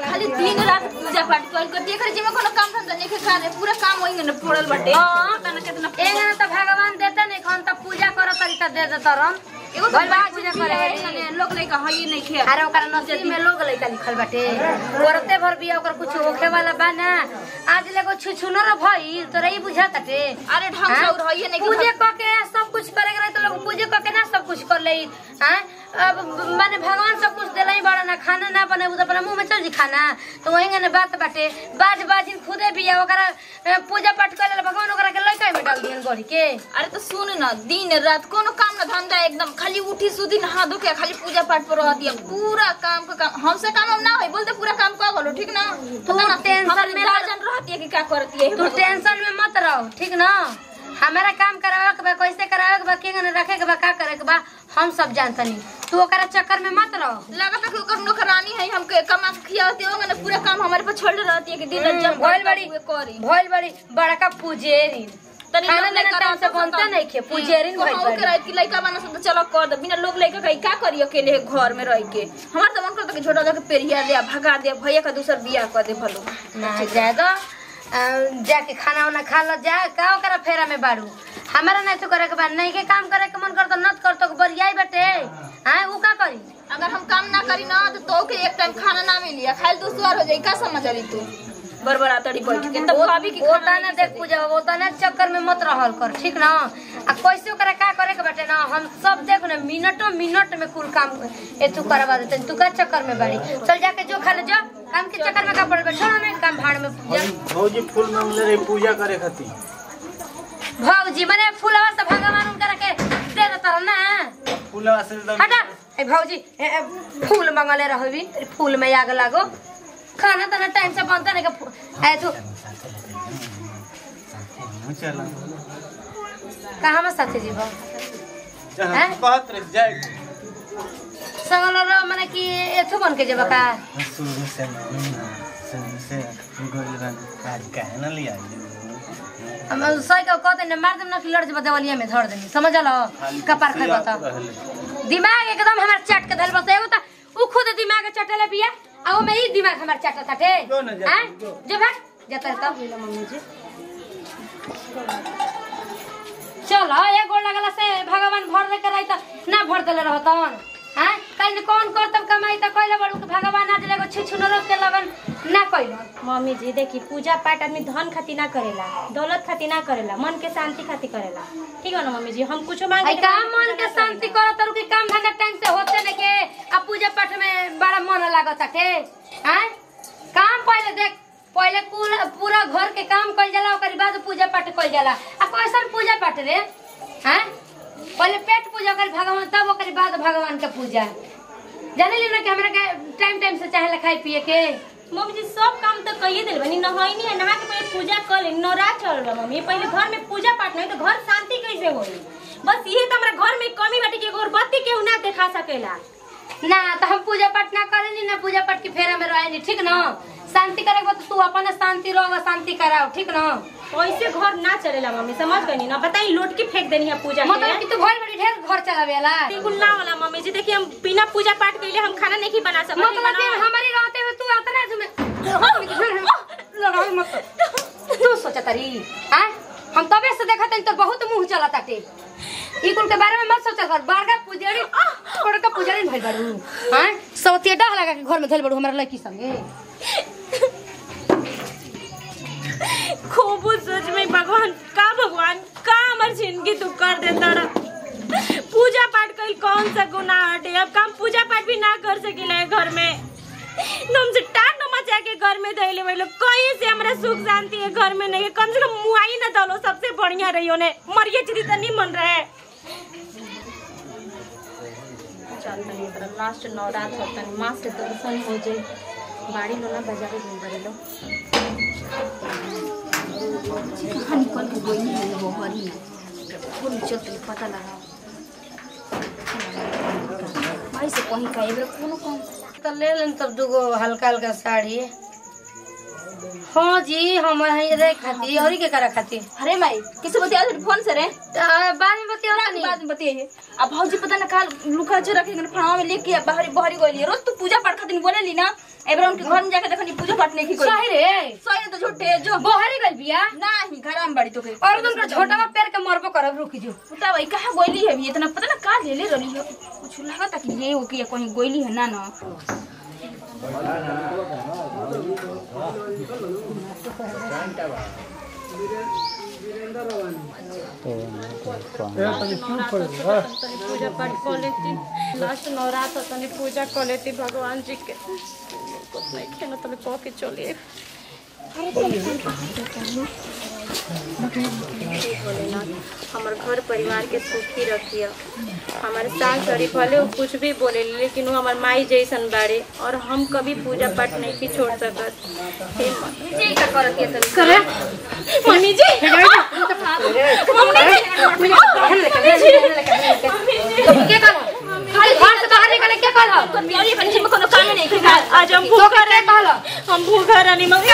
खाली दिन रात पूजा पाठ कर देख रे जेमे कोनो काम धंधा नहीं करे पूरा काम वही ने पड़ल बाटे तना कितना एगना त भगवान देता नहीं खन त पूजा कर तरीका दे देता रन एगो तो पूजा करे लोग लइका हई नहीं खे अरे ओकरा नसीब में लोग लइका लिखल बाटे करते भर बिया ओकर कुछ होखे वाला बा ना आज लेगो छुछुनर भई तोरा ई बुझा ताटे अरे ढंग से और हई नहीं पूजे क के सब कुछ करे रहे तो लोग पूजे क के ना सब कुछ कर लेई हैं अब माने भगवान सब कुछ देलई बड़ा ना खाना ना बने उ अपना मुंह में चल जी खाना तो वही ने बात बाटे बाजिन खुदे बिया ओकरा पूजा पाठ करे भगवान ओकरा के लइका में डाल दियन गड़ी के अरे तो सुन ना दिन रात कोनो काम ना धंधा एकदम खाली उठी सुधी नहा धो के खाली पूजा पाठ पर रह दिया पूरा काम का काम हमसे काम ना होई बोलते पूरा काम का गलो ठीक ना तू टेंशन में लाजन रहती है कि क्या करती है तू टेंशन में मत रहो ठीक ना हमारा काम करावे के बा कैसे करावे के बा केंगन रखे के बा का करे के बा हम सब जानतनी तू ओकरा चक्कर में मत रहो लागत है कि ओकर नौकरानी है हमके कमा के खियावती होगा ना पूरा काम हमारे पर छोड़ रहती है कि दिन रात जब भइल बड़ी बड़का पूजेरी खाना लेना टाइम से बनते नहीं खे पूजेरिन भइल बड़ी ओकरा की लइका बना सब चलो कर दे बिना लोग लइका कहीं का करियो अकेले घर में रह के हमार तो मन करता कि छोटा जाके पेरिया दे भगा दे भैया का दूसर बियाह कर दे भलो ना ज्यादा जाके खाना वाना खा लो जा का ओकरा फेरा में बाड़ू हमारा नहीं तो करे के बा नहीं के काम करे के मन करतो नत करतो बरियाई बेटे हैं उ का करी अगर हम काम ना करी ना तो के एक टाइम खाना ना मिली खाली दूसरा हो जाई का समझ रही तू बरबरा तड़ी बैठ के तब भाभी की होता ना देख पूजा होता ना चक्कर में मत रहल कर ठीक ना आ कैसे ओकरा का करे के बाटे ना हम सब देख ना मिनट में कुल काम ए तू करवा देते तू का चक्कर में बाड़ी चल जाके जो खा ले जो काम के चक्कर में का पड़ बैठो ना काम भाड़ में पूजा भौजी फूल मांगले रे पूजा करे खाती भौजी माने फूलवा से भगवान उनका के दे देता ना फूलवा से हटा ए भौजी फूल मांगले रहबी फूल में आग लागो खाना तना टाइम से बनता नहीं का ए तू चला कहां में साथे जीवा हैं कहत रे जाए सगल रो माने कि एथु बन के जेबा का शुरू से गोल रंग काट के ना लिया हम सही का कहते न मार दम ना लड़ जेबा देवलिया में धर देनी समझ लो कपार खाइ बता दिमाग एकदम हमार चट के धल बता एगो त उ खुद दिमाग चटले बिया आ में ई दिमाग हमार चटा ताटे हैं जो भाग जतर तब मम्मी जी चलो एक गोड़ लगला से भगवान भर दे के रही त ना भर देले रहतन हैं कल कौन करतब कमाई त कइले बड़ू के भगवान आज लेगो छिछुनरो के लगन ना कइलो मम्मी जी देखी पूजा पाठ आदमी धन खातिर ना करेला दौलत खातिर ना करेला मन के शांति खातिर करेला ठीक है ना मम्मी जी हम कुछ मांगे काम मन के शांति करत रु के काम धंधा टाइम से होते न के आ पूजा पाठ में बड़ा मन लागत है हैं काम पहले देख पहले पूरा घर के काम कइल जाला ओकर बाद पूजा पाठ कइल जाला आ कैसन पूजा पाठ रे हैं पहले पेट पूजा कर भगवान तब ओकर बाद भगवान के पूजा जाने ली ना कि हमरा के टाइम से चाहे खाए पिए के मम्मी जी सब काम तो कइए देल बनी नहाइनी है नहा के पहले पूजा कर ले नौरा चल रहा मम्मी पहले घर में पूजा पाठ नहीं तो घर शांति कैसे होई बस यही तो हमरा घर में कमी बाटे कि एगो बत्ती केहू ना देखा सकेला ना तो हम पूजा पाठ ना करेनी ना पूजा पाठ के फेरा में रहेनी ठीक ना शांति करे तो तू अपन शांति रहो शांति कराओ ठीक ना वैसे घर ना चलेला मम्मी समझ गई ना बताई लोटकी फेंक देनी है पूजा मतलब कि तू घर बड़ी ढेर घर चलावेला बिल्कुल ना वाला मम्मी जी देखिए हम बिना पूजा पाठ के लिए हम खाना नहीं बना सकते मतलब कि हमारी रहते हुए तू इतना लड़ाई मत तू सोचा तारी हैं हम तबे से देखत तो बहुत मुंह चला ताटे ई कुल के बारे में मत सोचा कर बारगा पुजारी बड़का पुजारी भइल बारू हैं सवतिया डाह लगा के घर में धइल बारू हमरा लड़की संगे खूब सोच में भगवान का हमर जिंदगी तू कर देता रहा पूजा पाठ कल कौन सा गुनाह हटे अब काम पूजा पाठ भी ना कर सकेला घर में हमसे टाट मचा के घर में धैले वैलो कहीं से हमरा सुख शांति है घर में नहीं कम से कम मुआई ना दलो सबसे बढ़िया रहियो ने मरिए चिरी त नहीं मन रहे चल तनी पर लास्ट नवरात होता मां से दर्शन हो जाए गाड़ी लो ना बाजारे घूम बड़े लो कहानी कल के बोई नहीं वो हरी पूरी चलती पता लगा भाई से कहीं का एबे कोनो काम तो ले लेन तब दुगो हल्का हल्का साड़ी हाँ जी हम रे खाती और के करा खाती। अरे माई किसे बतिया फोन से रे बाद में बतिया नहीं बाद में बतिए। अब भौजी पता ना काल लुका जो रखे फड़ावा में लेके बाहरी बाहरी गइली रोज तो पूजा पाठ खातिर बोलेली ना एबरा उनके घर में जाके देखनी पूजा पाठ नहीं की कोई सही रे सही तो झूठे जो बाहरी गइल बिया नहीं घर में बड़ी तो के और उनका छोटा पैर के मरबो करब रुक जो उता भाई कहां गइली है इतना पता ना का ले रही है कुछ लगता कि ये हो कि कहीं गइली है ना पूजा पाठ कर लेती लास्ट नवरात्र तनी पूजा कर लेती भगवान जी के नहीं खेना तब कह के चलिए हमारे घर परिवार के सुखी रखिए हमारे सास सड़ी भले वो कुछ भी बोले लेकिन वो हमारे माई जैसन बाड़े और हम कभी पूजा पाठ नहीं की छोड़ सकत जी का करती है करे मम्मी जी के कर खाली घर से बाहर निकले क्या कर मेरी बच्ची में कोनो काम नहीं किया आज हम भूखा रहे हम भूखा रहनी मम्मी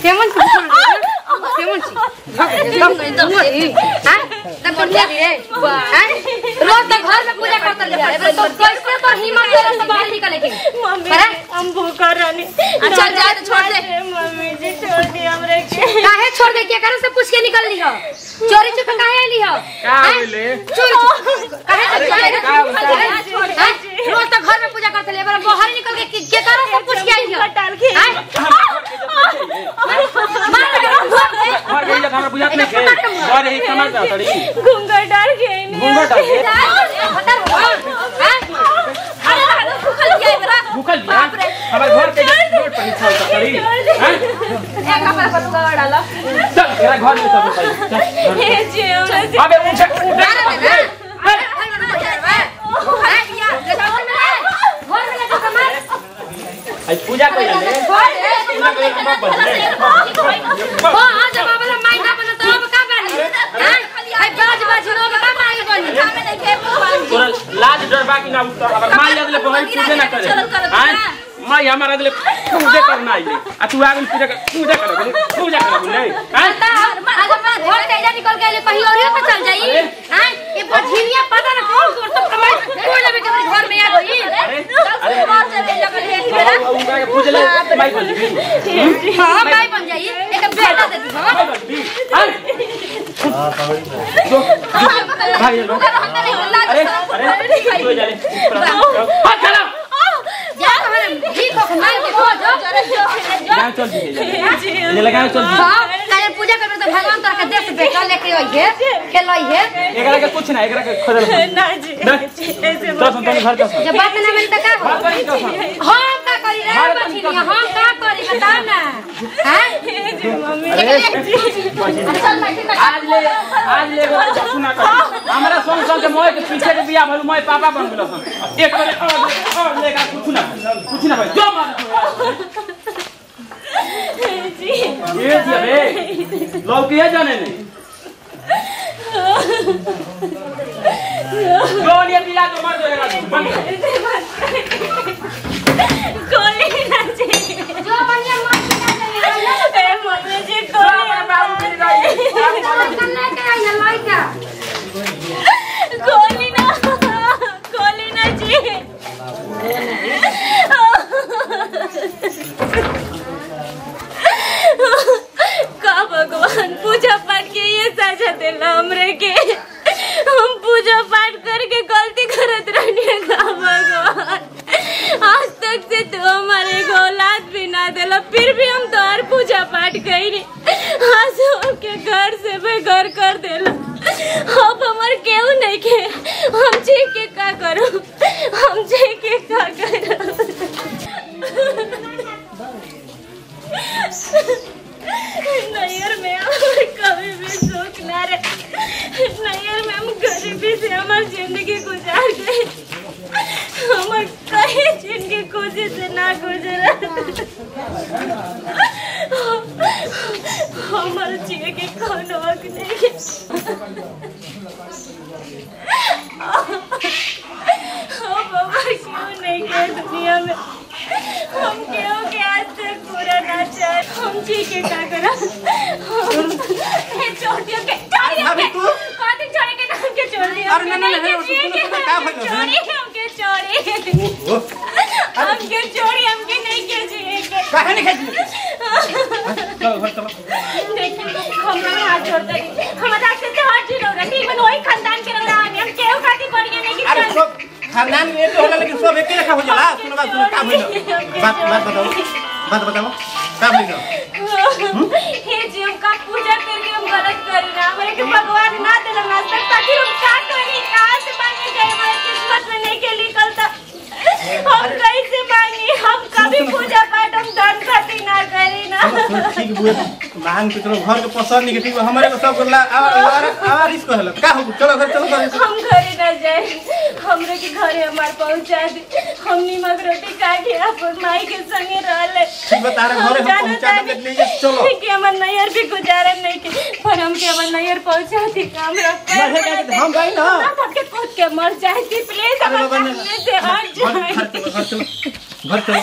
केमन केमन रोज तक घर में पूजा करता है तो कैसे तो हिम्मत से बाहर निकले के मम्मी हम भूखा रहनी अच्छा जा तो छोड़ दे मम्मी जी छोड़ दी हमरे के काहे छोड़ दे क्या करे से पूछ के निकल ली हो चोरी चुप काहे ली हो का बोले चोरी काहे रोज तक घर में पूजा करते ले बाहर निकल के क्या करे से पूछ के आई हो डाल के और गई जगह हमरा बुझात नहीं के और ही कमाल पे तड़ी घूंघट डाल के घूंघट डाल के भूखल दिया हमारे घर के रोड पर हिस्सा तड़ी हैं एक कपड़ा पर लगा डाला चल तेरा घर में सब चल हे जी अबे उठ आई पूजा कर ले पूजा कर हम बन ओ आज बाबा मायना बन तो अब का बनी हैं आई बाज लोग का मांगे बनी हमें नहीं के तोरा लाज डर बाकी ना उतर अगर मां याद ले बहुत पूजा ना करे हैं मां हमारा ले पूजा करना आई आ तू आगे पूजा कर बोले हैं आज हम घर से निकल के कहीं और पे चल जाई हैं ये बझिनिया पता ना कौन तोर तो कमाई कोई लेबे के घर में आ गई अरे बाहर चले लगल है मेरा उनका पूजा ले माई बन गई हां माई बन जाई एक बेटा दे दी हां भाई लोग अरे अरे तो जा ले हां चला जा हमारे जी को मार के खो गांव चल दी ले लगा चल दी हां काले पूजा करबे तो भगवान तोरा के देश बेटा लेके आई है खेलई है एकरा के कुछ ना एकरा के खोदल ना जी ऐसे तो सुन तनी घर का जब बात ना मिलता का बात करी तो हम का करी रे बछिनिया हम का करी बताओ ना हैं मम्मी आज ले सुना कर हमरा संग के मोए के पीछे के बिया भल मोए पापा बन गेलो सन एक बार और लेगा कुछ ना भाई जो मार जी ये दिया बे लोग के जाने नहीं जो लिए पिला तो मर जाएगा बंद गोली ना जी जो बढ़िया मत ए मम्मी जी गोली गोली ना जी का भगवान पूजा पाठ के ये सजा देला हमरे के हम पूजा पाठ करके गलती करत रहनी का भगवान आज तक से तो हमारे को औलाद भी ना देला फिर भी हम तो हर पूजा पाठ करी आज के घर से बेघर कर देला अब हमार केहू नहीं के हम जी के का करूं हम जी के का करूं नैयर में हमारे कभी भी सुख ना रहे नैयर में हम गरीबी से हमारी जिंदगी गुजार गए हमारे कहीं जिंदगी खुशी से ना गुजरा हमारे जिए के कौन वक्त नहीं हम हमारे क्यों नहीं गए दुनिया में हम क्यों के आज तक पूरा ना चाह छोड़ दी। अरे नहीं नहीं क्या भइल छोड़ी हमके छोड़ी। ओहो हमके छोड़ी हमके नहीं के जिए के। काहे नहीं खाई चलो घर चलो देखिए हमरा हाथ छोड़ दे। हमरा से हाथ छोड़ रहा ठीक है वही खानदान के रहा हम केहू खाती बढ़िया नहीं अरे कि सब खानदान में एक होला लेकिन सब एक रखा हो जाला सुनो का भइल बात बताओ का भइल हे जी हम का पूजा करके हम गलत करी ना हमारे के भगवान ना देला ना तक ताकि हम का करी कहां से मांगे जाए हमारे किस्मत में नहीं के लिखल था हम कैसे मांगी हम कभी पूजा पाठ हम धन खाती ना करी ना ठीक बुए मांग के चलो घर के पसंद नहीं के ठीक हमारे को सब आवाज इसको हल का हो चलो घर चलो हम घरे ना जाए हमरे के घरे हमार पहुंचा दे हम नीमक रोटी खा के अपन माई के संगे रहले ठीक बता रहे घरे हम पहुंचा दे ले चलो कि हमर नैयर भी गुजारा नहीं के पर हम के हमर नैयर पहुंचा दी काम रख हम गई ना सबके कूद के मर जाए प्लीज हमर सामने से हट जाए घर चलो